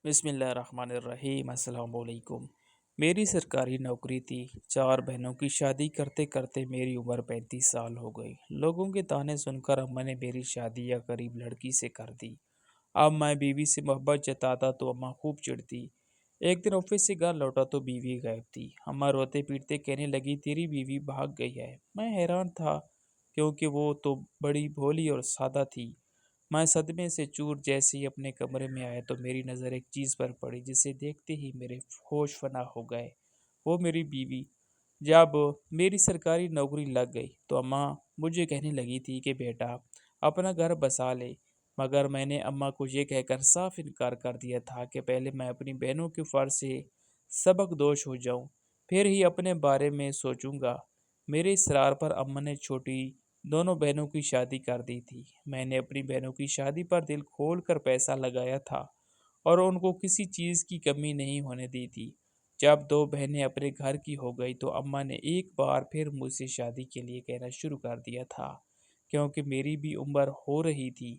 بسم اللہ الرحمن الرحیم۔ السلام علیکم۔ میری سرکاری نوکری تھی۔ 4 بہنوں کی شادی کرتے کرتے میری عمر 35 سال ہو گئی۔ لوگوں کے تانے سن کر اماں نے میری شادی یا قریب لڑکی سے کر دی۔ اب میں بیوی سے محبت جتاتا تو اماں خوب چڑھتی۔ ایک دن آفس سے گھر لوٹا تو بیوی غائب تھی۔ اماں روتے پیٹتے کہنے لگی تیری بیوی بھاگ گئی ہے۔ میں حیران تھا کیونکہ وہ تو بڑی بھولی اور سادہ تھی۔ میں صدمے سے چور جیسے ہی اپنے کمرے میں آیا تو میری نظر ایک چیز پر پڑی جسے دیکھتے ہی میرے ہوش فنا ہو گئے۔ وہ میری بیوی۔ جب میری سرکاری نوکری لگ گئی تو اماں مجھے کہنے لگی تھی کہ بیٹا اپنا گھر بسا لے، مگر میں نے اماں کو یہ کہہ کر صاف انکار کر دیا تھا کہ پہلے میں اپنی بہنوں کے فرض سے سبق دوش ہو جاؤں، پھر ہی اپنے بارے میں سوچوں گا۔ میرے اصرار پر اماں نے چھوٹی دونوں بہنوں کی شادی کر دی تھی۔ میں نے اپنی بہنوں کی شادی پر دل کھول کر پیسہ لگایا تھا اور ان کو کسی چیز کی کمی نہیں ہونے دی تھی۔ جب 2 بہنیں اپنے گھر کی ہو گئی تو اماں نے ایک بار پھر مجھ سے شادی کے لیے کہنا شروع کر دیا تھا، کیونکہ میری بھی عمر ہو رہی تھی،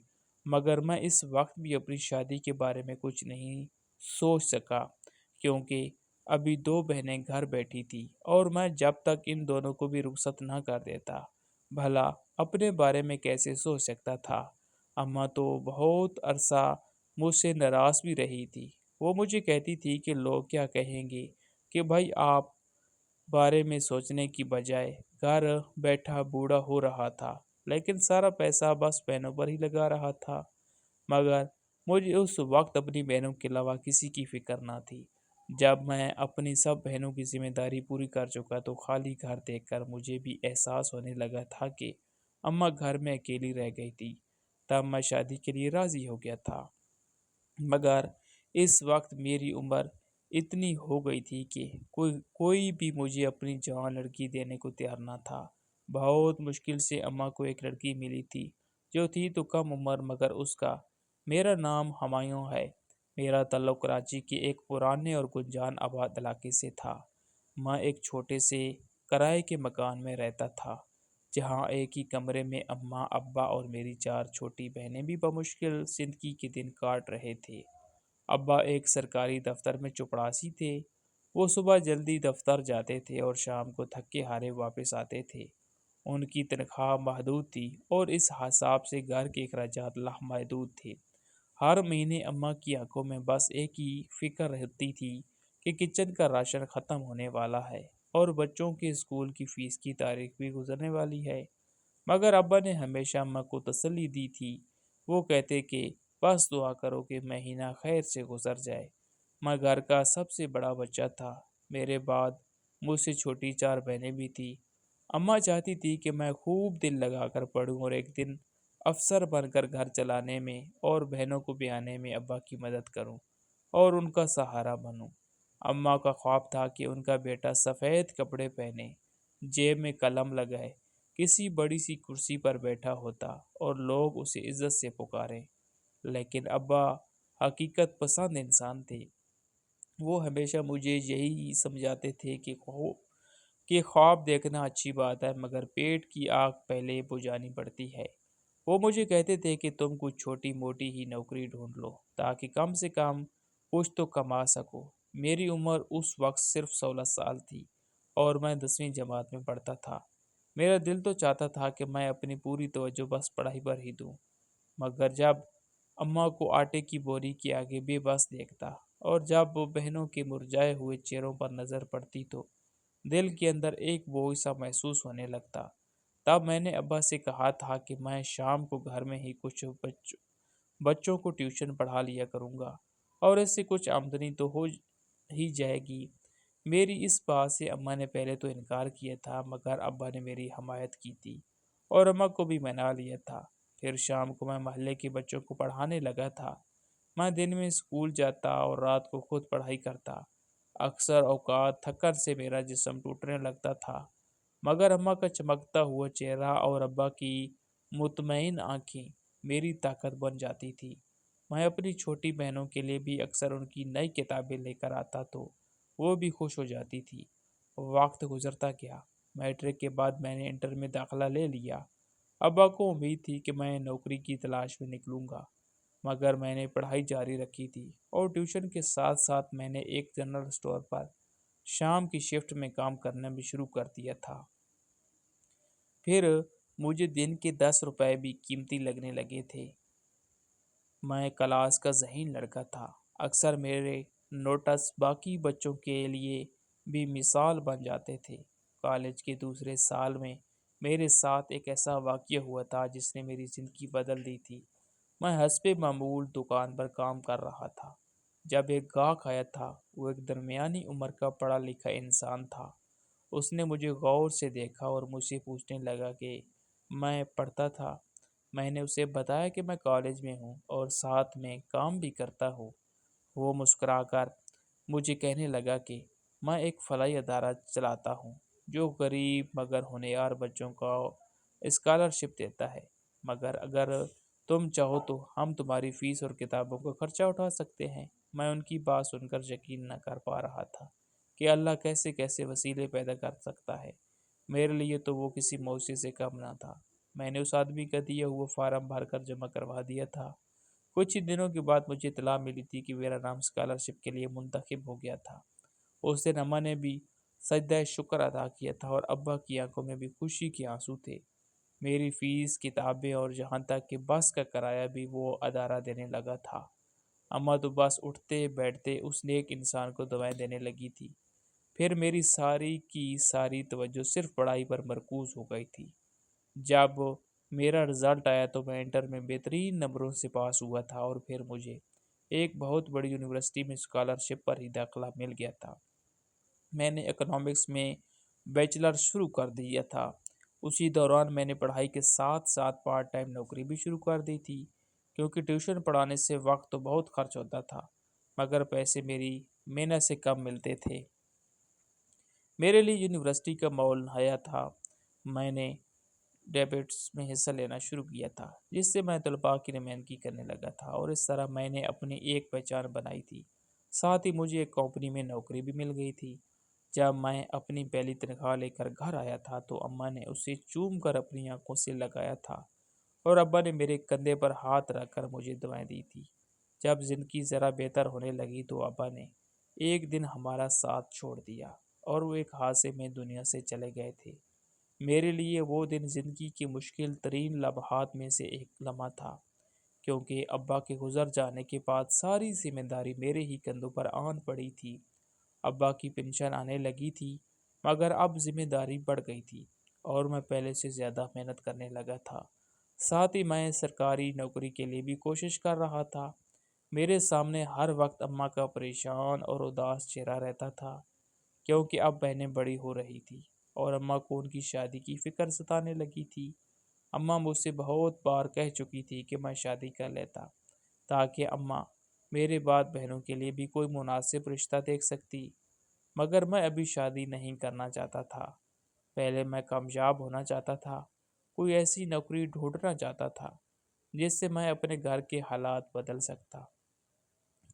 مگر میں اس وقت بھی اپنی شادی کے بارے میں کچھ نہیں سوچ سکا، کیونکہ ابھی 2 بہنیں گھر بیٹھی تھی اور میں جب تک ان دونوں کو بھی رخصت نہ کر دیتا بھلا اپنے بارے میں کیسے سوچ سکتا تھا۔ اماں تو بہت عرصہ مجھ سے ناراض بھی رہی تھی۔ وہ مجھے کہتی تھی کہ لوگ کیا کہیں گے کہ بھائی آپ بارے میں سوچنے کی بجائے گھر بیٹھا بوڑھا ہو رہا تھا، لیکن سارا پیسہ بس بہنوں پر ہی لگا رہا تھا۔ مگر مجھے اس وقت اپنی بہنوں کے علاوہ کسی کی فکر نہ تھی۔ جب میں اپنی سب بہنوں کی ذمہ داری پوری کر چکا تو خالی گھر دیکھ کر مجھے بھی احساس ہونے لگا تھا کہ اماں گھر میں اکیلی رہ گئی تھی۔ تب میں شادی کے لیے راضی ہو گیا تھا، مگر اس وقت میری عمر اتنی ہو گئی تھی کہ کوئی بھی مجھے اپنی جوان لڑکی دینے کو تیار نہ تھا۔ بہت مشکل سے اماں کو ایک لڑکی ملی تھی جو تھی تو کم عمر، مگر اس کا میرا نام ہمایوں ہے۔ میرا تعلق کراچی کے ایک پرانے اور گنجان آباد علاقے سے تھا۔ میں ایک چھوٹے سے کرائے کے مکان میں رہتا تھا، جہاں ایک ہی کمرے میں اماں، ابا اور میری 4 چھوٹی بہنیں بھی بمشکل زندگی کے دن کاٹ رہے تھے۔ ابا ایک سرکاری دفتر میں چپڑاسی تھے۔ وہ صبح جلدی دفتر جاتے تھے اور شام کو تھکے ہارے واپس آتے تھے۔ ان کی تنخواہ محدود تھی اور اس حساب سے گھر کے اخراجات لامحدود تھے۔ ہر مہینے اماں کی آنکھوں میں بس ایک ہی فکر رہتی تھی کہ کچن کا راشن ختم ہونے والا ہے اور بچوں کے اسکول کی فیس کی تاریخ بھی گزرنے والی ہے۔ مگر ابا نے ہمیشہ اماں کو تسلی دی تھی۔ وہ کہتے کہ بس دعا کرو کہ مہینہ خیر سے گزر جائے۔ میں گھر کا سب سے بڑا بچہ تھا۔ میرے بعد مجھ سے چھوٹی 4 بہنیں بھی تھیں۔ اماں چاہتی تھی کہ میں خوب دل لگا کر پڑھوں اور ایک دن افسر بن کر گھر چلانے میں اور بہنوں کو بیانے میں ابا کی مدد کروں اور ان کا سہارا بنوں۔ اماں کا خواب تھا کہ ان کا بیٹا سفید کپڑے پہنے، جیب میں قلم لگائے، کسی بڑی سی کرسی پر بیٹھا ہوتا اور لوگ اسے عزت سے پکاریں۔ لیکن ابا حقیقت پسند انسان تھے۔ وہ ہمیشہ مجھے یہی سمجھاتے تھے کہ خواب دیکھنا اچھی بات ہے، مگر پیٹ کی آگ پہلے بجھانی پڑتی ہے۔ وہ مجھے کہتے تھے کہ تم کچھ چھوٹی موٹی ہی نوکری ڈھونڈ لو تاکہ کم سے کم کچھ تو کما سکو۔ میری عمر اس وقت صرف 16 سال تھی اور میں 10ویں جماعت میں پڑھتا تھا۔ میرا دل تو چاہتا تھا کہ میں اپنی پوری توجہ بس پڑھائی پر ہی دوں، مگر جب اماں کو آٹے کی بوری کے آگے بے بس دیکھتا اور جب وہ بہنوں کے مرجھائے ہوئے چہروں پر نظر پڑتی تو دل کے اندر ایک بوجھ سا محسوس ہونے لگتا۔ تب میں نے ابا سے کہا تھا کہ میں شام کو گھر میں ہی کچھ بچوں کو ٹیوشن پڑھا لیا کروں گا اور اس سے کچھ آمدنی تو ہو ہی جائے گی۔ میری اس بات سے اماں نے پہلے تو انکار کیا تھا، مگر ابا نے میری حمایت کی تھی اور اماں کو بھی منا لیا تھا۔ پھر شام کو میں محلے کے بچوں کو پڑھانے لگا تھا۔ میں دن میں اسکول جاتا اور رات کو خود پڑھائی کرتا۔ اکثر اوقات تھکن سے میرا جسم ٹوٹنے لگتا تھا، مگر اماں کا چمکتا ہوا چہرہ اور ابا کی مطمئن آنکھیں میری طاقت بن جاتی تھی۔ میں اپنی چھوٹی بہنوں کے لیے بھی اکثر ان کی نئی کتابیں لے کر آتا تو وہ بھی خوش ہو جاتی تھی۔ وقت گزرتا گیا۔ میٹرک کے بعد میں نے انٹر میں داخلہ لے لیا۔ ابا کو امید تھی کہ میں نوکری کی تلاش میں نکلوں گا، مگر میں نے پڑھائی جاری رکھی تھی اور ٹیوشن کے ساتھ ساتھ میں نے ایک جنرل اسٹور پر شام کی شفٹ میں کام کرنا بھی شروع کر دیا تھا۔ پھر مجھے دن کے 10 روپے بھی قیمتی لگنے لگے تھے۔ میں کلاس کا ذہین لڑکا تھا۔ اکثر میرے نوٹس باقی بچوں کے لیے بھی مثال بن جاتے تھے۔ کالج کے دوسرے سال میں میرے ساتھ ایک ایسا واقعہ ہوا تھا جس نے میری زندگی بدل دی تھی۔ میں حسب معمول دکان پر کام کر رہا تھا جب ایک گاہک آیا تھا۔ وہ ایک درمیانی عمر کا پڑھا لکھا انسان تھا۔ اس نے مجھے غور سے دیکھا اور مجھ سے پوچھنے لگا کہ میں پڑھتا تھا۔ میں نے اسے بتایا کہ میں کالج میں ہوں اور ساتھ میں کام بھی کرتا ہوں۔ وہ مسکرا کر مجھے کہنے لگا کہ میں ایک فلاحی ادارہ چلاتا ہوں جو غریب مگر ہونہار بچوں کو اسکالرشپ دیتا ہے، مگر اگر تم چاہو تو ہم تمہاری فیس اور کتابوں کا خرچہ اٹھا سکتے ہیں۔ میں ان کی بات سن کر یقین نہ کر پا رہا تھا کہ اللہ کیسے کیسے وسیلے پیدا کر سکتا ہے۔ میرے لیے تو وہ کسی موسی سے کم نہ تھا۔ میں نے اس آدمی کا دیا ہوا فارم بھر کر جمع کروا دیا تھا۔ کچھ ہی دنوں کے بعد مجھے اطلاع ملی تھی کہ میرا نام اسکالرشپ کے لیے منتخب ہو گیا تھا۔ اس دن اماں نے بھی سجدہ شکر ادا کیا تھا اور ابا کی آنکھوں میں بھی خوشی کے آنسو تھے۔ میری فیس، کتابیں اور جہاں تک کہ بس کا کرایہ بھی وہ ادارہ دینے لگا تھا۔ اماں تو بس اٹھتے بیٹھتے اس نیک انسان کو دعائیں دینے لگی تھی۔ پھر میری ساری کی ساری توجہ صرف پڑھائی پر مرکوز ہو گئی تھی۔ جب میرا رزلٹ آیا تو میں انٹر میں بہترین نمبروں سے پاس ہوا تھا اور پھر مجھے ایک بہت بڑی یونیورسٹی میں اسکالرشپ پر ہی داخلہ مل گیا تھا۔ میں نے اکنامکس میں بیچلر شروع کر دیا تھا۔ اسی دوران میں نے پڑھائی کے ساتھ ساتھ پارٹ ٹائم نوکری بھی شروع کر دی تھی، کیونکہ ٹیوشن پڑھانے سے وقت تو بہت خرچ ہوتا تھا مگر پیسے میری محنت سے کم ملتے تھے۔ میرے لیے یونیورسٹی کا ماحول نیا تھا۔ میں نے ڈیبیٹس میں حصہ لینا شروع کیا تھا جس سے میں طلباء کی نمائندگی کرنے لگا تھا اور اس طرح میں نے اپنی ایک پہچان بنائی تھی۔ ساتھ ہی مجھے ایک کمپنی میں نوکری بھی مل گئی تھی۔ جب میں اپنی پہلی تنخواہ لے کر گھر آیا تھا تو اماں نے اسے چوم کر اپنی آنکھوں سے لگایا تھا اور ابا نے میرے کندھے پر ہاتھ رکھ کر مجھے دعائیں دی تھی۔ جب زندگی ذرا بہتر ہونے لگی تو ابا نے ایک دن ہمارا ساتھ چھوڑ دیا اور وہ ایک حادثے میں دنیا سے چلے گئے تھے۔ میرے لیے وہ دن زندگی کی مشکل ترین لمحات میں سے ایک لمحہ تھا، کیونکہ ابا کے گزر جانے کے بعد ساری ذمہ داری میرے ہی کندھوں پر آن پڑی تھی۔ ابا کی پنشن آنے لگی تھی مگر اب ذمہ داری بڑھ گئی تھی اور میں پہلے سے زیادہ محنت کرنے لگا تھا۔ ساتھ ہی میں سرکاری نوکری کے لیے بھی کوشش کر رہا تھا۔ میرے سامنے ہر وقت اماں کا پریشان اور اداس چہرہ رہتا تھا، کیونکہ اب بہنیں بڑی ہو رہی تھی اور اماں کو ان کی شادی کی فکر ستانے لگی تھی۔ اماں مجھ سے بہت بار کہہ چکی تھی کہ میں شادی کر لیتا تاکہ اماں میرے بعد بہنوں کے لیے بھی کوئی مناسب رشتہ دیکھ سکتی، مگر میں ابھی شادی نہیں کرنا چاہتا تھا۔ پہلے میں کامیاب ہونا چاہتا تھا، کوئی ایسی نوکری ڈھونڈنا چاہتا تھا جس سے میں اپنے گھر کے حالات بدل سکتا،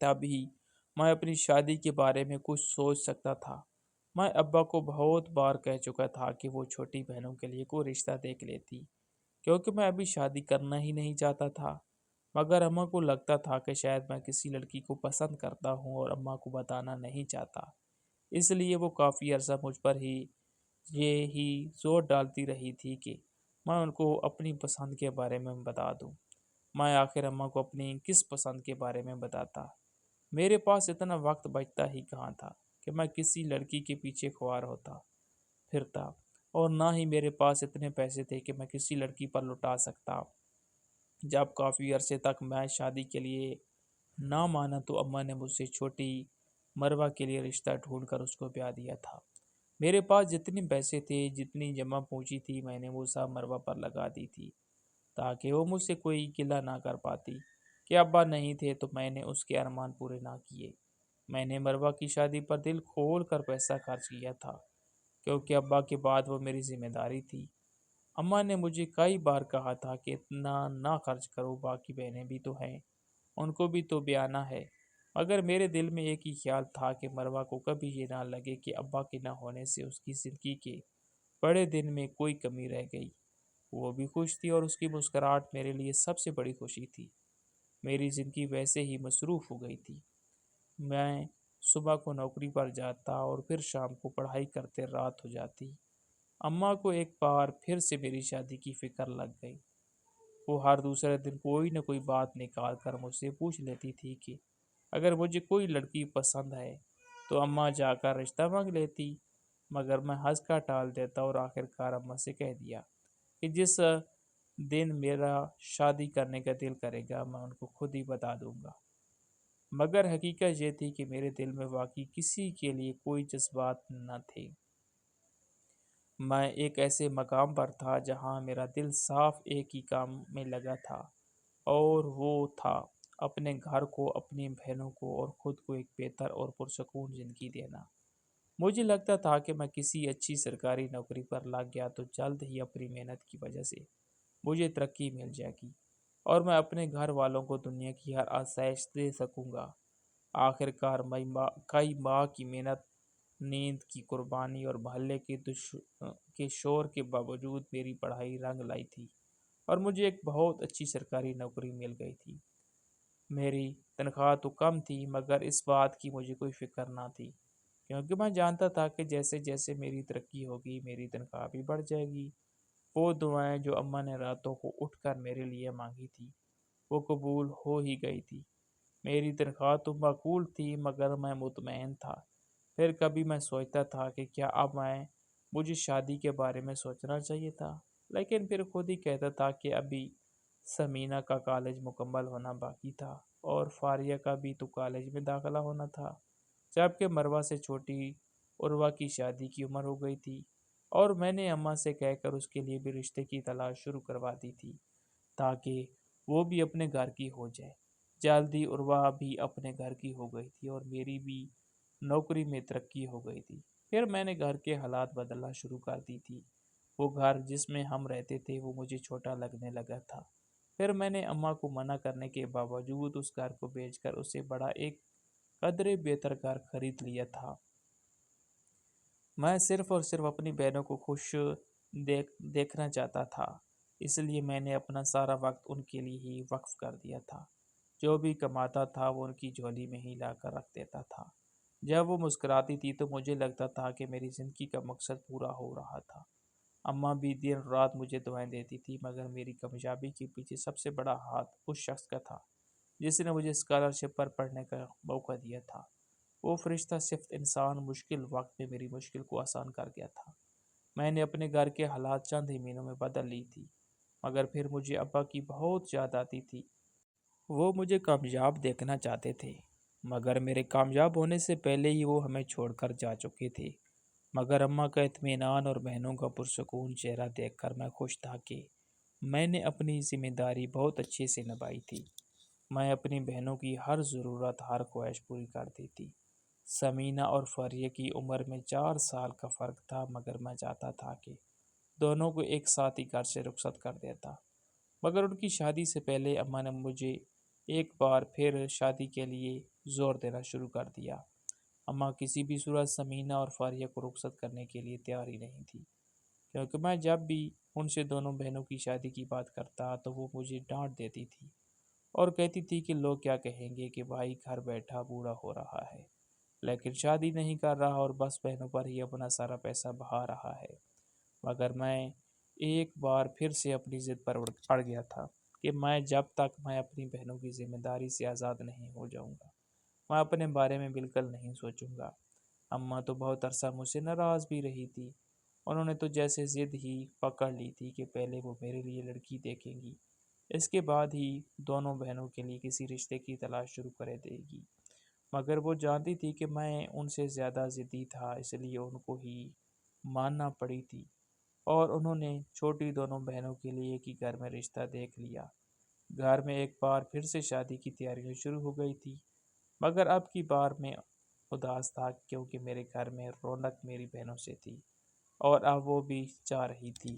تبھی میں اپنی شادی کے بارے میں کچھ سوچ سکتا تھا۔ میں ابا کو بہت بار کہہ چکا تھا کہ وہ چھوٹی بہنوں کے لیے کوئی رشتہ دیکھ لیتی، کیونکہ میں ابھی شادی کرنا ہی نہیں چاہتا تھا، مگر اماں کو لگتا تھا کہ شاید میں کسی لڑکی کو پسند کرتا ہوں اور اماں کو بتانا نہیں چاہتا۔ اس لیے وہ کافی عرصہ مجھ پر یہی زور ڈالتی رہی تھی کہ میں ان کو اپنی پسند کے بارے میں بتا دوں۔ میں آخر اماں کو اپنی کس پسند کے بارے میں بتاتا؟ میرے پاس اتنا وقت بچتا ہی کہاں تھا کہ میں کسی لڑکی کے پیچھے خوار ہوتا پھرتا، اور نہ ہی میرے پاس اتنے پیسے تھے کہ میں کسی لڑکی پر لٹا سکتا۔ جب کافی عرصے تک میں شادی کے لیے نہ مانا تو اماں نے مجھ سے چھوٹی مروہ کے لیے رشتہ ڈھونڈ کر اس کو بیاہ دیا تھا۔ میرے پاس جتنے پیسے تھے، جتنی جمع پونجی تھی، میں نے وہ سب مروہ پر لگا دی تھی تاکہ وہ مجھ سے کوئی گلہ نہ کر پاتی کہ ابا نہیں تھے تو میں نے اس کے ارمان پورے نہ کیے۔ میں نے مروہ کی شادی پر دل کھول کر پیسہ خرچ کیا تھا، کیونکہ ابا کے بعد وہ میری ذمہ داری تھی۔ اماں نے مجھے کئی بار کہا تھا کہ اتنا نہ خرچ کرو، باقی بہنیں بھی تو ہیں، ان کو بھی تو بیانا ہے، مگر میرے دل میں ایک ہی خیال تھا کہ مروہ کو کبھی یہ نہ لگے کہ ابا کے نہ ہونے سے اس کی زندگی کے بڑے دن میں کوئی کمی رہ گئی۔ وہ بھی خوش تھی اور اس کی مسکراہٹ میرے لیے سب سے بڑی خوشی تھی۔ میری زندگی ویسے ہی مصروف ہو گئی تھی۔ میں صبح کو نوکری پر جاتا اور پھر شام کو پڑھائی کرتے رات ہو جاتی۔ اماں کو ایک بار پھر سے میری شادی کی فکر لگ گئی۔ وہ ہر دوسرے دن کوئی نہ کوئی بات نکال کر مجھ سے پوچھ لیتی تھی کہ اگر مجھے کوئی لڑکی پسند ہے تو اماں جا کر رشتہ مانگ لیتی، مگر میں ہنس کر ٹال دیتا اور آخر کار اماں سے کہہ دیا کہ جس دن میرا شادی کرنے کا دل کرے گا میں ان کو خود ہی بتا دوں گا۔ مگر حقیقت یہ تھی کہ میرے دل میں واقعی کسی کے لیے کوئی جذبات نہ تھے۔ میں ایک ایسے مقام پر تھا جہاں میرا دل صاف ایک ہی کام میں لگا تھا، اور وہ تھا اپنے گھر کو، اپنی بہنوں کو اور خود کو ایک بہتر اور پرسکون زندگی دینا۔ مجھے لگتا تھا کہ میں کسی اچھی سرکاری نوکری پر لگ گیا تو جلد ہی اپنی محنت کی وجہ سے مجھے ترقی مل جائے گی اور میں اپنے گھر والوں کو دنیا کی ہر آسائش دے سکوں گا۔ آخر کار کئی ماہ کی محنت، نیند کی قربانی اور محلے کے شور کے باوجود میری پڑھائی رنگ لائی تھی اور مجھے ایک بہت اچھی سرکاری نوکری مل گئی تھی۔ میری تنخواہ تو کم تھی مگر اس بات کی مجھے کوئی فکر نہ تھی، کیونکہ میں جانتا تھا کہ جیسے جیسے میری ترقی ہوگی میری تنخواہ بھی بڑھ جائے گی۔ وہ دعائیں جو اماں نے راتوں کو اٹھ کر میرے لیے مانگی تھی وہ قبول ہو ہی گئی تھی۔ میری تنخواہ تو معقول تھی مگر میں مطمئن تھا۔ پھر کبھی میں سوچتا تھا کہ کیا اب مجھے شادی کے بارے میں سوچنا چاہیے تھا، لیکن پھر خود ہی کہتا تھا کہ ابھی سمینہ کا کالج مکمل ہونا باقی تھا اور فاریہ کا بھی تو کالج میں داخلہ ہونا تھا، جبکہ مروہ سے چھوٹی عروہ کی شادی کی عمر ہو گئی تھی اور میں نے اماں سے کہہ کر اس کے لیے بھی رشتے کی تلاش شروع کروا دی تھی تاکہ وہ بھی اپنے گھر کی ہو جائے۔ جلدی عروہ بھی اپنے گھر کی ہو گئی تھی اور میری بھی نوکری میں ترقی ہو گئی تھی۔ پھر میں نے گھر کے حالات بدلنا شروع کر دی تھی۔ وہ گھر جس میں ہم رہتے تھے وہ مجھے چھوٹا لگنے لگا تھا۔ پھر میں نے اماں کو منع کرنے کے باوجود اس گھر کو بیچ کر اسے بڑا ایک قدرے بہتر گھر خرید لیا تھا۔ میں صرف اور صرف اپنی بہنوں کو خوش دیکھنا چاہتا تھا، اس لیے میں نے اپنا سارا وقت ان کے لیے ہی وقف کر دیا تھا۔ جو بھی کماتا تھا وہ ان کی جھولی میں ہی لا کر رکھ دیتا تھا۔ جب وہ مسکراتی تھی تو مجھے لگتا تھا کہ میری زندگی کا مقصد پورا ہو رہا تھا۔ اماں بھی دن رات مجھے دعائیں دیتی تھی مگر میری کامیابی کے پیچھے سب سے بڑا ہاتھ اس شخص کا تھا جس نے مجھے اسکالرشپ پر پڑھنے کا موقع دیا تھا۔ وہ فرشتہ صفت انسان مشکل وقت میں میری مشکل کو آسان کر گیا تھا۔ میں نے اپنے گھر کے حالات چند ہی مہینوں میں بدل لی تھی، مگر پھر مجھے ابا کی بہت یاد آتی تھی۔ وہ مجھے کامیاب دیکھنا چاہتے تھے مگر میرے کامیاب ہونے سے پہلے ہی وہ ہمیں چھوڑ کر جا چکے تھے۔ مگر اماں کا اطمینان اور بہنوں کا پرسکون چہرہ دیکھ کر میں خوش تھا کہ میں نے اپنی ذمہ داری بہت اچھے سے نبھائی تھی۔ میں اپنی بہنوں کی ہر ضرورت، ہر خواہش پوری کرتی تھی۔ سمینہ اور فاریہ کی عمر میں 4 سال کا فرق تھا مگر میں چاہتا تھا کہ دونوں کو ایک ساتھ ہی گھر سے رخصت کر دیتا، مگر ان کی شادی سے پہلے اماں نے مجھے ایک بار پھر شادی کے لیے زور دینا شروع کر دیا۔ اماں کسی بھی صورت سمینہ اور فاریہ کو رخصت کرنے کے لیے تیار ہی نہیں تھی، کیونکہ میں جب بھی ان سے دونوں بہنوں کی شادی کی بات کرتا تو وہ مجھے ڈانٹ دیتی تھی اور کہتی تھی کہ لوگ کیا کہیں گے کہ بھائی گھر بیٹھا بوڑھا ہو رہا ہے لیکن شادی نہیں کر رہا اور بس بہنوں پر ہی اپنا سارا پیسہ بہا رہا ہے۔ مگر میں ایک بار پھر سے اپنی ضد پر اڑ گیا تھا کہ جب تک میں اپنی بہنوں کی ذمہ داری سے آزاد نہیں ہو جاؤں گا میں اپنے بارے میں بالکل نہیں سوچوں گا۔ اماں تو بہت عرصہ مجھ سے ناراض بھی رہی تھی۔ انہوں نے تو جیسے ضد ہی پکڑ لی تھی کہ پہلے وہ میرے لیے لڑکی دیکھیں گی، اس کے بعد ہی دونوں بہنوں کے لیے کسی رشتے کی تلاش شروع کر دے گی۔ مگر وہ جانتی تھی کہ میں ان سے زیادہ ضدی تھا، اس لیے ان کو ہی ماننا پڑی تھی اور انہوں نے چھوٹی دونوں بہنوں کے لیے ایک ہی گھر میں رشتہ دیکھ لیا۔ گھر میں ایک بار پھر سے شادی کی تیاریاں شروع ہو گئی تھی، مگر اب کی بار میں اداس تھا کیونکہ میرے گھر میں رونق میری بہنوں سے تھی اور اب وہ بھی جا رہی تھی۔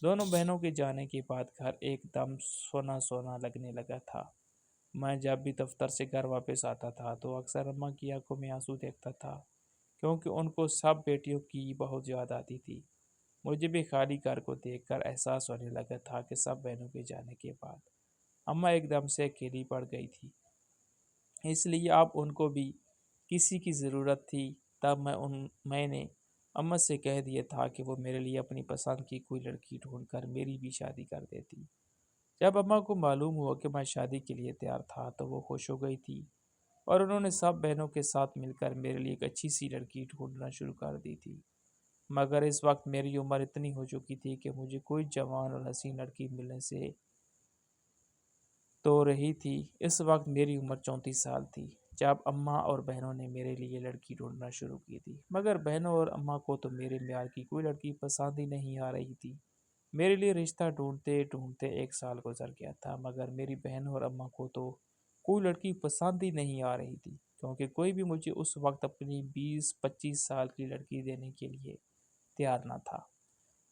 دونوں بہنوں کے جانے کے بعد گھر ایک دم سونا سونا لگنے لگا تھا۔ میں جب بھی دفتر سے گھر واپس آتا تھا تو اکثر اماں کی آنکھوں میں آنسو دیکھتا تھا کیونکہ ان کو سب بیٹیوں کی بہت یاد آتی تھی۔ مجھے بھی خالی گھر کو دیکھ کر احساس ہونے لگا تھا کہ سب بہنوں کے جانے کے بعد اماں ایک دم سے اکیلی پڑ گئی تھی، اس لیے اب ان کو بھی کسی کی ضرورت تھی۔ تب میں نے اماں سے کہہ دیا تھا کہ وہ میرے لیے اپنی پسند کی کوئی لڑکی ڈھونڈ کر میری بھی شادی کر دیتی۔ جب اماں کو معلوم ہوا کہ میں شادی کے لیے تیار تھا تو وہ خوش ہو گئی تھی، اور انہوں نے سب بہنوں کے ساتھ مل کر میرے لیے ایک اچھی سی لڑکی ڈھونڈنا شروع کر دی تھی۔ مگر اس وقت میری عمر اتنی ہو چکی تھی کہ مجھے کوئی جوان اور حسین لڑکی ملنے سے تو رہی تھی۔ اس وقت میری عمر 34 سال تھی جب اماں اور بہنوں نے میرے لیے لڑکی ڈھونڈنا شروع کی تھی، مگر بہنوں اور اماں کو تو میرے معیار کی کوئی لڑکی پسند ہی نہیں آ رہی تھی۔ میرے لیے رشتہ ڈھونڈتے ڈھونڈتے 1 سال گزر گیا تھا، مگر میری بہن اور اماں کو تو کوئی لڑکی پسند ہی نہیں آ رہی تھی، کیونکہ کوئی بھی مجھے اس وقت اپنی 20-25 سال کی لڑکی دینے کے لیے تیار نہ تھا۔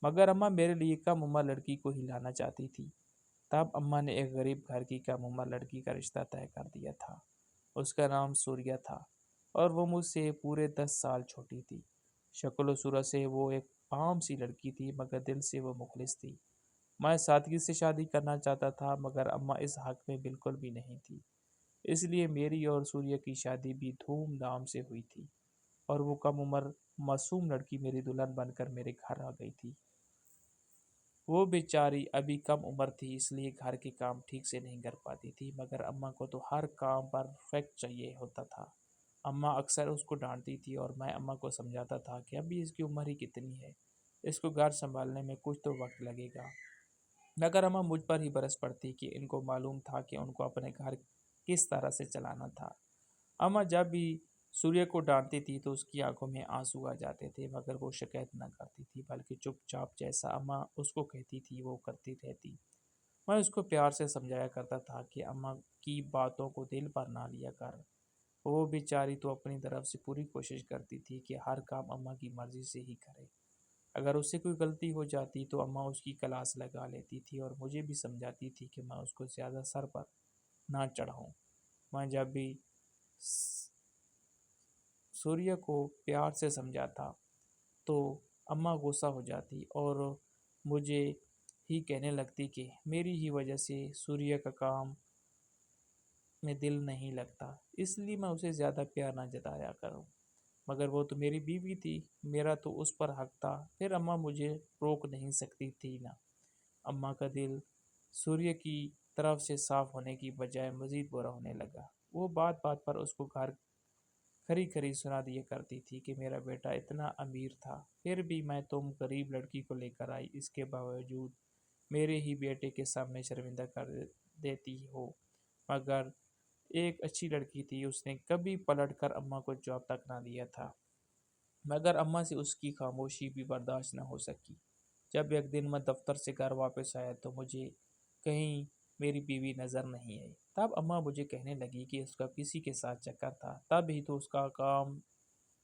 مگر اماں میرے لیے کم عمر لڑکی کو ہی لانا چاہتی تھی۔ تب اماں نے ایک غریب گھر کی کم عمر لڑکی کا رشتہ طے کر دیا تھا۔ اس کا نام سوریہ تھا، اور وہ مجھ سے پورے 10 سال چھوٹی تھی۔ شکل و صورت سے وہ ایک عام سی لڑکی تھی، مگر دل سے وہ مخلص تھی۔ میں سادگی سے شادی کرنا چاہتا تھا، مگر اماں اس حق میں بالکل بھی نہیں تھی۔ اس لیے میری اور سوریہ کی شادی بھی دھوم دھام سے ہوئی تھی، اور وہ کم عمر معصوم لڑکی میری دلہن بن کر میرے گھر آ گئی تھی۔ وہ بیچاری ابھی کم عمر تھی، اس لیے گھر کے کام ٹھیک سے نہیں کر پاتی تھی، مگر اماں کو تو ہر کام پرفیکٹ چاہیے ہوتا تھا۔ اماں اکثر اس کو ڈانٹتی تھی، اور میں اماں کو سمجھاتا تھا کہ ابھی اس کی عمر ہی کتنی ہے، اس کو گھر سنبھالنے میں کچھ تو وقت لگے گا۔ مگر اماں مجھ پر ہی برس پڑتی کہ ان کو معلوم تھا کہ ان کو اپنے گھر کس طرح سے چلانا تھا۔ اماں جب بھی سوریہ کو ڈانٹتی تھی تو اس کی آنکھوں میں آنسو آ جاتے تھے، مگر وہ شکایت نہ کرتی تھی، بلکہ چپ چاپ جیسا اماں اس کو کہتی تھی وہ کرتی رہتی۔ میں اس کو پیار سے سمجھایا کرتا تھا کہ اماں کی باتوں کو دل پر نہ لیا کر، وہ بیچاری تو اپنی طرف سے پوری کوشش کرتی تھی کہ ہر کام اماں کی مرضی سے ہی کرے۔ اگر اس سے کوئی غلطی ہو جاتی تو اماں اس کی کلاس لگا لیتی تھی، اور مجھے بھی سمجھاتی تھی کہ میں اس کو زیادہ سر پر نہ چڑھاؤں۔ میں جب بھی سوریہ کو پیار سے سمجھاتا تو اماں غصہ ہو جاتی اور مجھے ہی کہنے لگتی کہ میری ہی وجہ سے سوریہ کا کام میں دل نہیں لگتا، اس لیے میں اسے زیادہ پیار نہ جتایا کروں۔ مگر وہ تو میری بیوی تھی، میرا تو اس پر حق تھا، پھر اماں مجھے روک نہیں سکتی تھی نا۔ اماں کا دل سوریہ کی طرف سے صاف ہونے کی بجائے مزید برا ہونے لگا۔ وہ بات بات پر اس کو گھر کھری کھری سنا دیا کرتی تھی کہ میرا بیٹا اتنا امیر تھا، پھر بھی میں تم غریب لڑکی کو لے کر آئی، اس کے باوجود میرے ہی بیٹے کے سامنے شرمندہ کر دیتی ہو۔ مگر ایک اچھی لڑکی تھی، اس نے کبھی پلٹ کر اماں کو جواب تک نہ دیا تھا، مگر اماں سے اس کی خاموشی بھی برداشت نہ ہو سکی۔ جب ایک دن میں دفتر سے گھر واپس آیا تو مجھے کہیں میری بیوی نظر نہیں آئی۔ تب اماں مجھے کہنے لگی کہ اس کا کسی کے ساتھ چکر تھا، تب ہی تو اس کا کام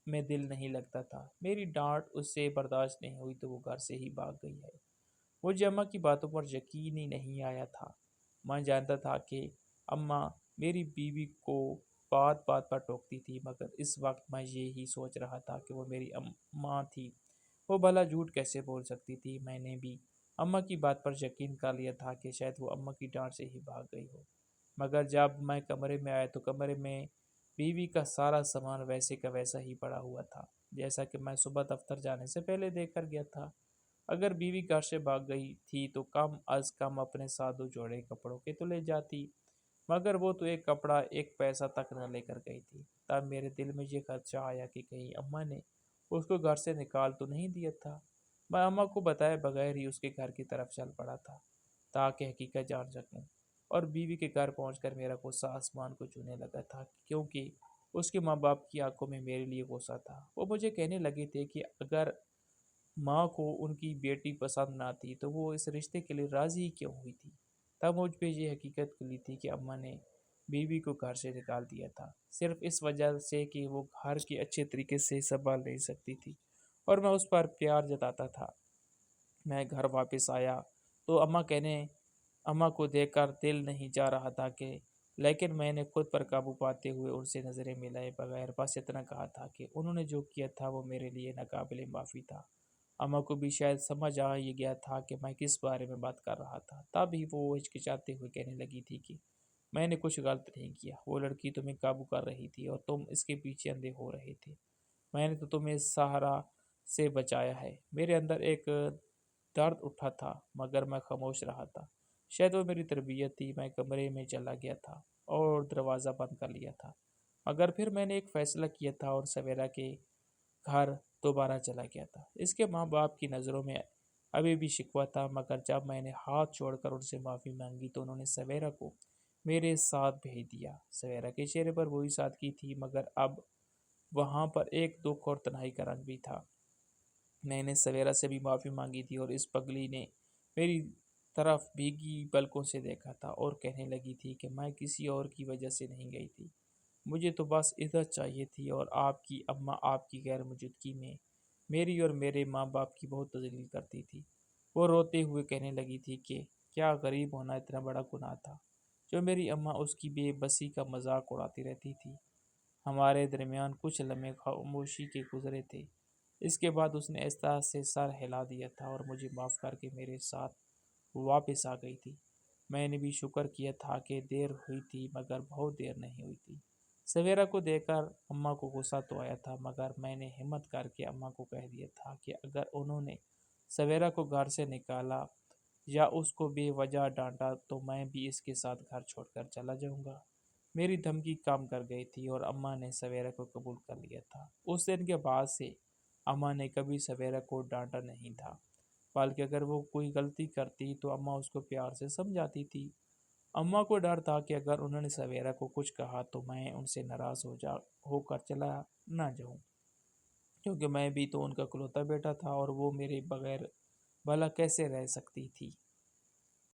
میں دل نہیں لگتا تھا۔ میری ڈانٹ اس سے برداشت نہیں ہوئی تو وہ گھر سے ہی بھاگ گئی ہے۔ مجھے اماں کی باتوں پر یقین ہی نہیں آیا تھا۔ میں جانتا تھا کہ اماں میری بیوی کو بات بات پر ٹوکتی تھی، مگر اس وقت میں یہی سوچ رہا تھا کہ وہ میری ماں تھی، وہ بھلا جھوٹ کیسے بول سکتی تھی۔ میں نے بھی اماں کی بات پر یقین کر لیا تھا کہ شاید وہ اماں کی ڈانٹ سے ہی بھاگ گئی ہو۔ مگر جب میں کمرے میں آیا تو کمرے میں بیوی کا سارا سامان ویسے کا ویسا ہی پڑا ہوا تھا، جیسا کہ میں صبح دفتر جانے سے پہلے دیکھ کر گیا تھا۔ اگر بیوی گھر سے بھاگ گئی تھی تو کم از کم اپنے ساتھ 2 جوڑے کپڑوں کے تو لے جاتی، مگر وہ تو ایک کپڑا 1 پیسہ تک نہ لے کر گئی تھی۔ تب میرے دل میں یہ خدشہ آیا کہ کہیں اماں نے اس کو گھر سے نکال تو نہیں دیا تھا۔ میں اماں کو بتائے بغیر ہی اس کے گھر کی طرف چل پڑا تھا تاکہ حقیقت جان سکوں، اور بیوی کے گھر پہنچ کر میرا غصہ آسمان کو چھونے لگا تھا، کیونکہ اس کے ماں باپ کی آنکھوں میں میرے لیے غصہ تھا۔ وہ مجھے کہنے لگے تھے کہ اگر ماں کو ان کی بیٹی پسند نہ تھی تو وہ اس رشتے کے لیے راضی ہی کیوں ہوئی تھی۔ تب مجھ پہ یہ حقیقت کھلی تھی کہ اماں نے بیوی کو گھر سے نکال دیا تھا، صرف اس وجہ سے کہ وہ گھر کے اچھے طریقے سے سنبھال نہیں سکتی تھی، اور میں اس پر پیار جتاتا تھا۔ میں گھر واپس آیا تو اماں کو دیکھ کر دل نہیں جا رہا تھا لیکن میں نے خود پر قابو پاتے ہوئے ان سے نظریں ملائے بغیر بس اتنا کہا تھا کہ انہوں نے جو کیا تھا وہ میرے لیے ناقابل معافی تھا، اماں کو بھی شاید سمجھ آ ہی گیا تھا کہ میں کس بارے میں بات کر رہا تھا، تب ہی وہ ہچکچاتے ہوئے کہنے لگی تھی کہ میں نے کچھ غلط نہیں کیا، وہ لڑکی تمہیں قابو کر رہی تھی اور تم اس کے پیچھے اندھے ہو رہے تھے، میں نے تو تمہیں سہارا سے بچایا ہے۔ میرے اندر ایک درد اٹھا تھا مگر میں خاموش رہا تھا، شاید وہ میری تربیت تھی۔ میں کمرے میں چلا گیا تھا اور دروازہ بند کر لیا تھا، مگر پھر میں نے ایک فیصلہ کیا تھا اور سویرا کے گھر دوبارہ چلا گیا تھا۔ اس کے ماں باپ کی نظروں میں ابھی بھی شکوہ تھا، مگر جب میں نے ہاتھ چھوڑ کر ان سے معافی مانگی تو انہوں نے سویرا کو میرے ساتھ بھیج دیا۔ سویرا کے چہرے پر وہی سادگی تھی، مگر اب وہاں پر ایک دکھ اور تنہائی کا رنگ بھی تھا۔ میں نے سویرا سے بھی معافی مانگی تھی اور اس پگلی نے میری طرف بھیگی پلکوں سے دیکھا تھا اور کہنے لگی تھی کہ میں کسی اور کی وجہ سے نہیں گئی تھی، مجھے تو بس عزت چاہیے تھی، اور آپ کی اماں آپ کی غیر موجودگی میں میری اور میرے ماں باپ کی بہت تذلیل کرتی تھی۔ وہ روتے ہوئے کہنے لگی تھی کہ کیا غریب ہونا اتنا بڑا گناہ تھا جو میری اماں اس کی بے بسی کا مذاق اڑاتی رہتی تھی۔ ہمارے درمیان کچھ لمحے خاموشی کے گزرے تھے، اس کے بعد اس نے احساس سے سر ہلا دیا تھا اور مجھے معاف کر کے میرے ساتھ واپس آ گئی تھی۔ میں نے بھی شکر کیا تھا کہ دیر ہوئی تھی، مگر بہت دیر نہیں ہوئی تھی۔ سویرا کو دیکھ کر اماں کو غصہ تو آیا تھا، مگر میں نے ہمت کر کے اماں کو کہہ دیا تھا کہ اگر انہوں نے سویرا کو گھر سے نکالا یا اس کو بے وجہ ڈانٹا تو میں بھی اس کے ساتھ گھر چھوڑ کر چلا جاؤں گا۔ میری دھمکی کام کر گئی تھی اور اماں نے سویرا کو قبول کر لیا تھا۔ اس دن کے بعد سے اماں نے کبھی سویرا کو ڈانٹا نہیں تھا، بلکہ اگر وہ کوئی غلطی کرتی تو اماں اس کو پیار سے سمجھاتی تھی۔ اماں کو ڈر تھا کہ اگر انہوں نے سویرا کو کچھ کہا تو میں ان سے ناراض ہو کر چلا نہ جاؤں، کیونکہ میں بھی تو ان کا اکلوتا بیٹا تھا اور وہ میرے بغیر بھلا کیسے رہ سکتی تھی۔